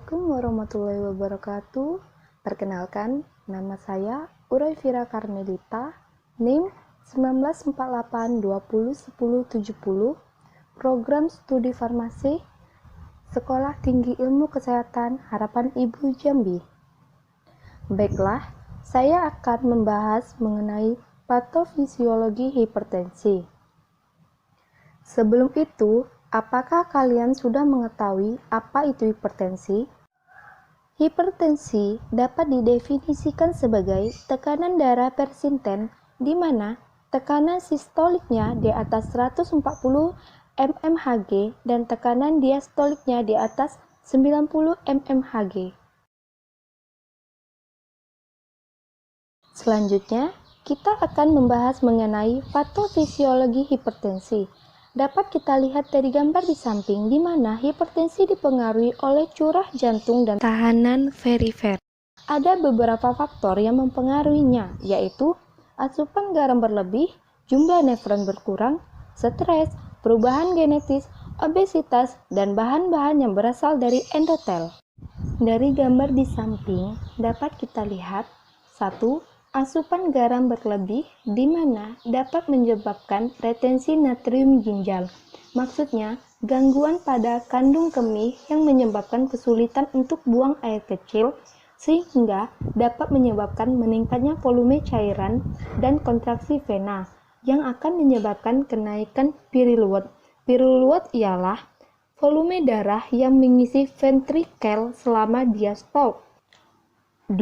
Assalamualaikum warahmatullahi wabarakatuh. Perkenalkan, nama saya Uraifira Karmelita, NIM 1948201070, Program Studi Farmasi, Sekolah Tinggi Ilmu Kesehatan Harapan Ibu Jambi. Baiklah, saya akan membahas mengenai patofisiologi hipertensi. Sebelum itu, apakah kalian sudah mengetahui apa itu hipertensi? Hipertensi dapat didefinisikan sebagai tekanan darah persinten di mana tekanan sistoliknya di atas 140 mmHg dan tekanan diastoliknya di atas 90 mmHg. Selanjutnya, kita akan membahas mengenai patofisiologi hipertensi. Dapat kita lihat dari gambar di samping di mana hipertensi dipengaruhi oleh curah jantung dan tahanan perifer. Ada beberapa faktor yang mempengaruhinya, yaitu asupan garam berlebih, jumlah nefron berkurang, stres, perubahan genetis, obesitas, dan bahan-bahan yang berasal dari endotel. Dari gambar di samping dapat kita lihat 1. Asupan garam berlebih di mana dapat menyebabkan retensi natrium ginjal. Maksudnya, gangguan pada kandung kemih yang menyebabkan kesulitan untuk buang air kecil sehingga dapat menyebabkan meningkatnya volume cairan dan kontraksi vena yang akan menyebabkan kenaikan periluet. Periluet ialah volume darah yang mengisi ventrikel selama diastol. 2.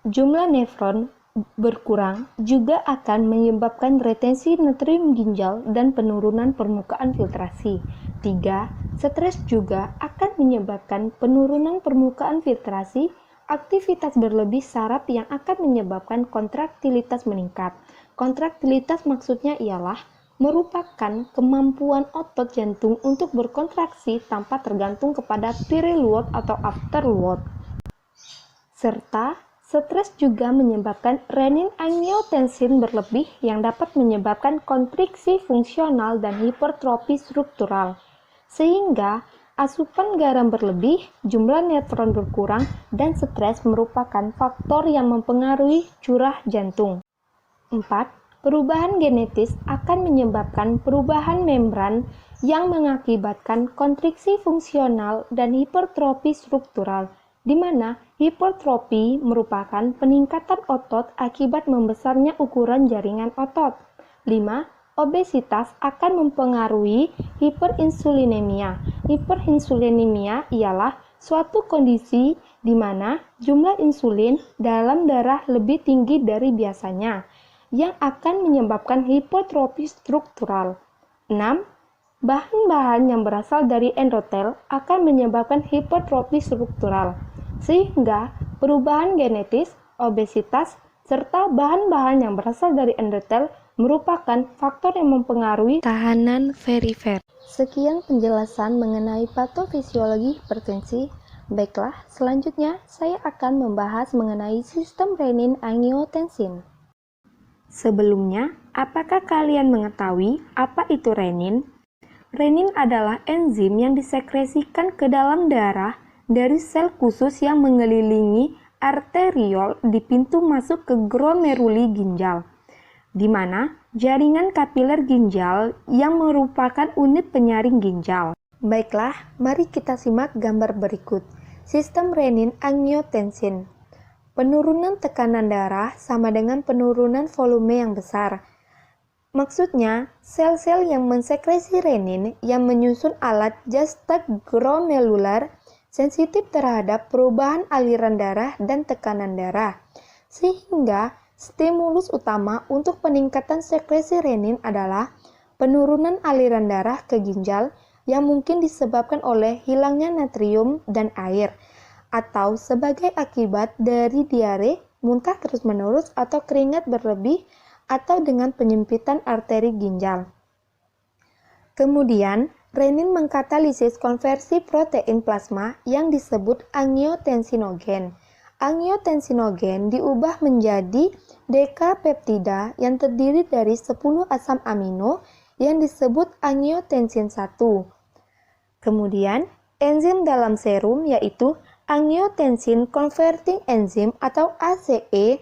Jumlah nefron berkurang juga akan menyebabkan retensi natrium ginjal dan penurunan permukaan filtrasi. 3. Stres juga akan menyebabkan penurunan permukaan filtrasi, aktivitas berlebih saraf yang akan menyebabkan kontraktilitas meningkat. Kontraktilitas maksudnya ialah merupakan kemampuan otot jantung untuk berkontraksi tanpa tergantung kepada prelude atau afterload. Serta stres juga menyebabkan renin-angiotensin berlebih yang dapat menyebabkan kontriksi fungsional dan hipertrofi struktural. Sehingga asupan garam berlebih, jumlah nefron berkurang, dan stres merupakan faktor yang mempengaruhi curah jantung. 4. Perubahan genetis akan menyebabkan perubahan membran yang mengakibatkan kontriksi fungsional dan hipertrofi struktural, di mana hipertrofi merupakan peningkatan otot akibat membesarnya ukuran jaringan otot. 5. Obesitas akan mempengaruhi hiperinsulinemia. Hiperinsulinemia ialah suatu kondisi di mana jumlah insulin dalam darah lebih tinggi dari biasanya, yang akan menyebabkan hipertrofi struktural. 6. Bahan-bahan yang berasal dari endotel akan menyebabkan hipertrofi struktural, sehingga perubahan genetis, obesitas, serta bahan-bahan yang berasal dari endotel merupakan faktor yang mempengaruhi tahanan perifer. Sekian penjelasan mengenai patofisiologi hipertensi. Baiklah, selanjutnya saya akan membahas mengenai sistem renin-angiotensin. Sebelumnya, apakah kalian mengetahui apa itu renin? Renin adalah enzim yang disekresikan ke dalam darah dari sel khusus yang mengelilingi arteriol di pintu masuk ke glomeruli ginjal, di mana jaringan kapiler ginjal yang merupakan unit penyaring ginjal. Baiklah, mari kita simak gambar berikut. Sistem renin-angiotensin. Penurunan tekanan darah sama dengan penurunan volume yang besar. Maksudnya, sel-sel yang mensekresi renin yang menyusun alat jastak glomerular sensitif terhadap perubahan aliran darah dan tekanan darah. Sehingga, stimulus utama untuk peningkatan sekresi renin adalah penurunan aliran darah ke ginjal yang mungkin disebabkan oleh hilangnya natrium dan air, atau sebagai akibat dari diare, muntah terus-menerus atau keringat berlebih, atau dengan penyempitan arteri ginjal. Kemudian, renin mengkatalisis konversi protein plasma yang disebut angiotensinogen. Angiotensinogen diubah menjadi dekapeptida yang terdiri dari 10 asam amino yang disebut angiotensin 1. Kemudian, enzim dalam serum yaitu angiotensin converting enzyme atau ACE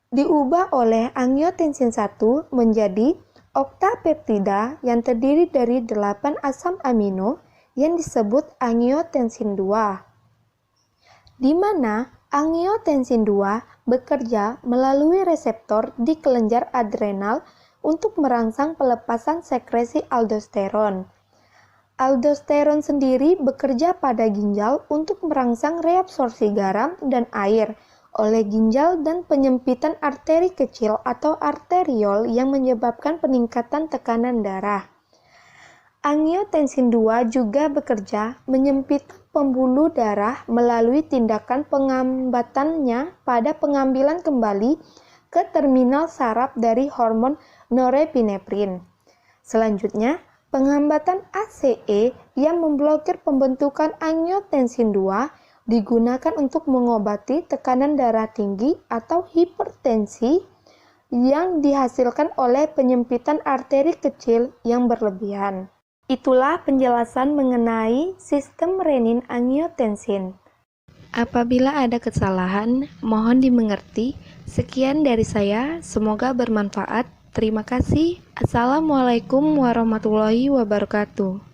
diubah oleh angiotensin 1 menjadi oktapeptida yang terdiri dari 8 asam amino yang disebut angiotensin 2, di mana angiotensin 2 bekerja melalui reseptor di kelenjar adrenal untuk merangsang pelepasan sekresi aldosteron. Aldosteron sendiri bekerja pada ginjal untuk merangsang reabsorpsi garam dan air oleh ginjal dan penyempitan arteri kecil atau arteriol yang menyebabkan peningkatan tekanan darah. Angiotensin 2 juga bekerja menyempitkan pembuluh darah melalui tindakan pengambatannya pada pengambilan kembali ke terminal saraf dari hormon norepinefrin. Selanjutnya, penghambatan ACE yang memblokir pembentukan angiotensin 2 digunakan untuk mengobati tekanan darah tinggi atau hipertensi yang dihasilkan oleh penyempitan arteri kecil yang berlebihan. Itulah penjelasan mengenai sistem renin-angiotensin. Apabila ada kesalahan, mohon dimengerti. Sekian dari saya, semoga bermanfaat. Terima kasih. Assalamualaikum warahmatullahi wabarakatuh.